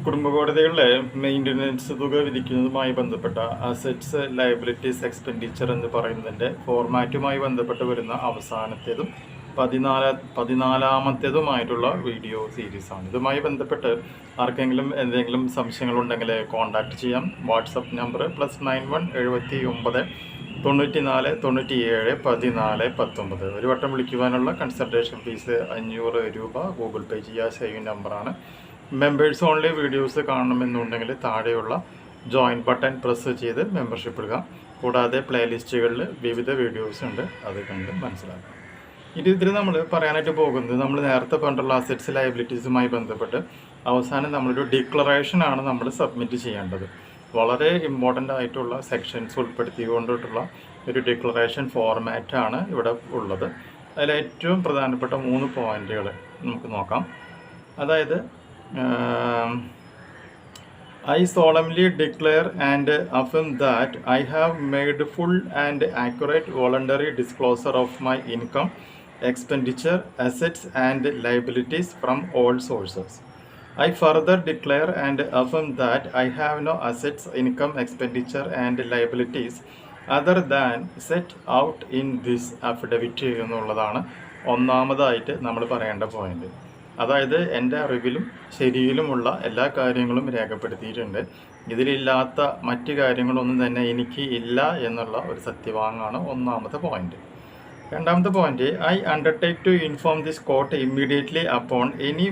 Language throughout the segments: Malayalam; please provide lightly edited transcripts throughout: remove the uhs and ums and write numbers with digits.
കുടുംബ കോടതികളിലെ മെയിൻ്റനൻസ് തുക വിധിക്കുന്നതുമായി ബന്ധപ്പെട്ട അസറ്റ്സ് ലയബിലിറ്റീസ് എക്സ്പെൻഡിച്ചർ എന്ന് പറയുന്നതിൻ്റെ ഫോർമാറ്റുമായി ബന്ധപ്പെട്ട് വരുന്ന അവസാനത്തേതും പതിനാലാമത്തേതുമായിട്ടുള്ള വീഡിയോ സീരീസാണ്. ഇതുമായി ബന്ധപ്പെട്ട് ആർക്കെങ്കിലും എന്തെങ്കിലും സംശയങ്ങളുണ്ടെങ്കിൽ കോൺടാക്റ്റ് ചെയ്യാം. WhatsApp number +91 79 94 97 14 19. ഒരു വട്ടം വിളിക്കുവാനുള്ള കൺസൾട്ടേഷൻ ഫീസ് 500 രൂപ. ഗൂഗിൾ പേ ചെയ്യുക. സേവിങ് നമ്പറാണ്. മെമ്പേഴ്സ് ഓൺലി വീഡിയോസ് കാണണമെന്നുണ്ടെങ്കിൽ താഴെയുള്ള ജോയിൻ ബട്ടൺ പ്രസ് ചെയ്ത് മെമ്പർഷിപ്പ് എടുക്കാം. കൂടാതെ പ്ലേലിസ്റ്റുകളിൽ വിവിധ വീഡിയോസ് ഉണ്ട്, അത് കണ്ട് മനസ്സിലാക്കാം. ഇതിൽ നമ്മൾ പറയാനായിട്ട് പോകുന്നത്, നമ്മൾ നേരത്തെ പറഞ്ഞിട്ടുള്ള അസറ്റ്സ് ലയബിലിറ്റീസുമായി ബന്ധപ്പെട്ട് അവസാനം നമ്മളൊരു ഡിക്ലറേഷനാണ് നമ്മൾ സബ്മിറ്റ് ചെയ്യേണ്ടത്. വളരെ ഇമ്പോർട്ടൻ്റ് ആയിട്ടുള്ള സെക്ഷൻസ് ഉൾപ്പെടുത്തിക്കൊണ്ടിട്ടുള്ള ഒരു ഡിക്ലറേഷൻ ഫോർമാറ്റാണ് ഇവിടെ ഉള്ളത്. അതിൽ ഏറ്റവും പ്രധാനപ്പെട്ട 3 പോയിന്റുകൾ നമുക്ക് നോക്കാം. അതായത് I solemnly declare and affirm that I have made full and accurate voluntary disclosure of my income, expenditure, assets and liabilities from all sources. I further declare and affirm that I have no assets, income, expenditure and liabilities other than set out in this affidavit എന്നുള്ളതാണ് ഒന്നാമതായിട്ട് നമ്മൾ പറയേണ്ട പോയിന്റ്. അതായത് എൻ്റെ അറിവിലും ശരിയിലുമുള്ള എല്ലാ കാര്യങ്ങളും രേഖപ്പെടുത്തിയിട്ടുണ്ട്. ഇതിലില്ലാത്ത മറ്റ് കാര്യങ്ങളൊന്നും തന്നെ എനിക്ക് ഇല്ല എന്നുള്ള ഒരു സത്യവാങ്ങാണ് ഒന്നാമത്തെ പോയിന്റ്. രണ്ടാമത്തെ point, I undertake to inform this court immediately upon any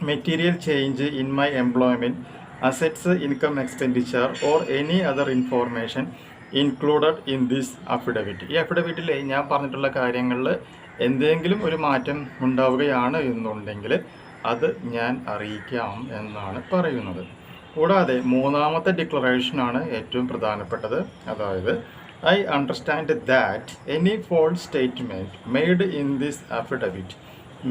material change in my employment, assets, income, expenditure or any other information included in this affidavit. ഈ അഫിഡവിറ്റിൽ ഞാൻ പറഞ്ഞിട്ടുള്ള കാര്യങ്ങളിൽ എന്തെങ്കിലും ഒരു മാറ്റം ഉണ്ടാവുകയാണ് എന്നുണ്ടെങ്കിൽ അത് ഞാൻ അറിയിക്കാം എന്നാണ് പറയുന്നത്. കൂടാതെ മൂന്നാമത്തെ ഡിക്ലറേഷനാണ് ഏറ്റവും പ്രധാനപ്പെട്ടത്. അതായത് I understand that any false statement made in this affidavit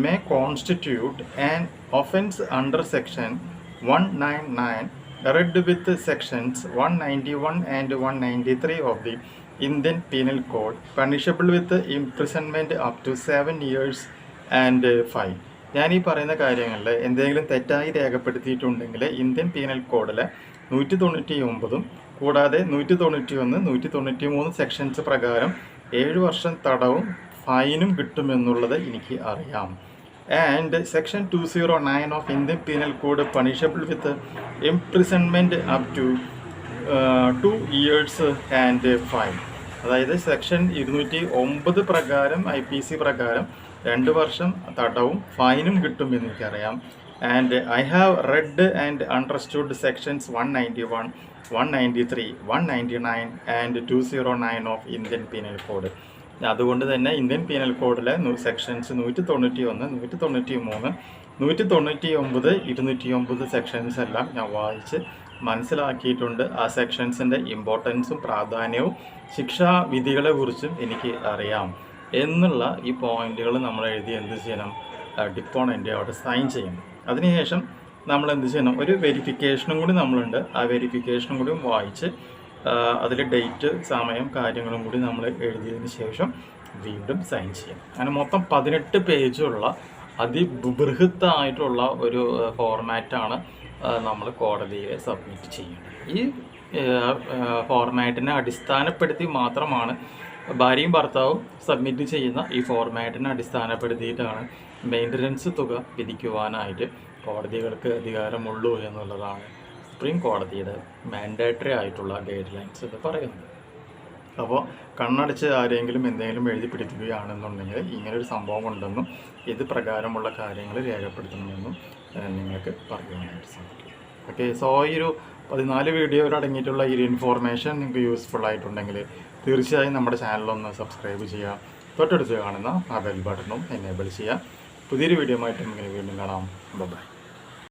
may constitute an offence under section 199 read with sections 191 and 193 of the Indian Penal Code, punishable with imprisonment up to 7 years and fine. ഞാൻ ഈ പറയുന്ന കാര്യങ്ങളിൽ എന്തെങ്കിലും തെറ്റായി രേഖപ്പെടുത്തിയിട്ടുണ്ടെങ്കിൽ ഇന്ത്യൻ പീനൽ കോഡിലെ 199 കൂടാതെ 191, 193 സെക്ഷൻസ് പ്രകാരം 7 വർഷം തടവും ഫൈനും കിട്ടുമെന്നുള്ളത് എനിക്ക് അറിയാം. And section 209 of Indian Penal Code punishable with imprisonment up to 2 years and fine. അതായത് സെക്ഷൻ 209 പ്രകാരം IPC പ്രകാരം 2 വർഷം തടവും ഫൈനും കിട്ടുമെന്ന് എനിക്കറിയാം. And I have red and understood sections 191, 193, 199 and 209 of Indian penal code. അതുകൊണ്ട് തന്നെ ഇന്ത്യൻ പീനൽ കോഡിലെ സെക്ഷൻസ് 191, 193, 199, 209 സെക്ഷൻസ് എല്ലാം ഞാൻ വായിച്ച് മനസ്സിലാക്കിയിട്ടുണ്ട്. ആ സെക്ഷൻസിൻ്റെ ഇമ്പോർട്ടൻസും പ്രാധാന്യവും ശിക്ഷാവിധികളെ കുറിച്ചും എനിക്ക് അറിയാം എന്നുള്ള ഈ പോയിന്റുകൾ നമ്മൾ എഴുതി എന്ത് ചെയ്യണം, ഡിപ്പോണൻ്റ് അവിടെ സൈൻ ചെയ്യണം. അതിനുശേഷം നമ്മൾ എന്ത് ചെയ്യണം, ഒരു വെരിഫിക്കേഷനും കൂടി നമ്മളുണ്ട്. ആ വെരിഫിക്കേഷനും കൂടി വായിച്ച് അതിൽ ഡേറ്റ്, സമയം, കാര്യങ്ങളും കൂടി നമ്മൾ എഴുതിയതിന് ശേഷം വീണ്ടും സൈൻ ചെയ്യണം. അങ്ങനെ മൊത്തം 18 പേജുള്ള അതിബൃഹത്തായിട്ടുള്ള ഒരു ഫോർമാറ്റാണ് നമ്മൾ കോടതിയിൽ സബ്മിറ്റ് ചെയ്യുന്നത്. ഈ ഫോർമാറ്റിനെ അടിസ്ഥാനപ്പെടുത്തി മാത്രമാണ് ഭാര്യയും ഭർത്താവും സബ്മിറ്റ് ചെയ്യുന്ന ഈ ഫോർമാറ്റിനെ അടിസ്ഥാനപ്പെടുത്തിയിട്ടാണ് മെയിൻ്റനൻസ് തുക വിധിക്കുവാനായിട്ട് കോടതികൾക്ക് അധികാരമുള്ളൂ എന്നുള്ളതാണ് സുപ്രീം കോടതിയുടെ മാൻഡേറ്ററി ആയിട്ടുള്ള ഗൈഡ് ലൈൻസ് എന്ന് പറയുന്നത്. അപ്പോൾ കണ്ണടച്ച് ആരെങ്കിലും എന്തെങ്കിലും എഴുതി പിടിക്കുകയാണെന്നുണ്ടെങ്കിൽ ഇങ്ങനൊരു സംഭവം ഉണ്ടെന്നും ഇത് പ്രകാരമുള്ള കാര്യങ്ങൾ രേഖപ്പെടുത്തണമെന്നും നിങ്ങൾക്ക് പറയുവാനായിട്ട് സാധിക്കും. ഓക്കെ, സോ ഈ ഒരു 14 വീഡിയോയിൽ അടങ്ങിയിട്ടുള്ള ഈ ഒരു ഇൻഫോർമേഷൻ നിങ്ങൾക്ക് യൂസ്ഫുൾ ആയിട്ടുണ്ടെങ്കിൽ തീർച്ചയായും നമ്മുടെ ചാനലൊന്ന് സബ്സ്ക്രൈബ് ചെയ്യുക. തൊട്ടടുത്ത് കാണുന്ന ആ ബെൽ ബട്ടണും എനേബിൾ ചെയ്യുക. പുതിയൊരു വീഡിയോ ആയിട്ട് നമുക്ക് വീണ്ടും കാണാം. ബൈ.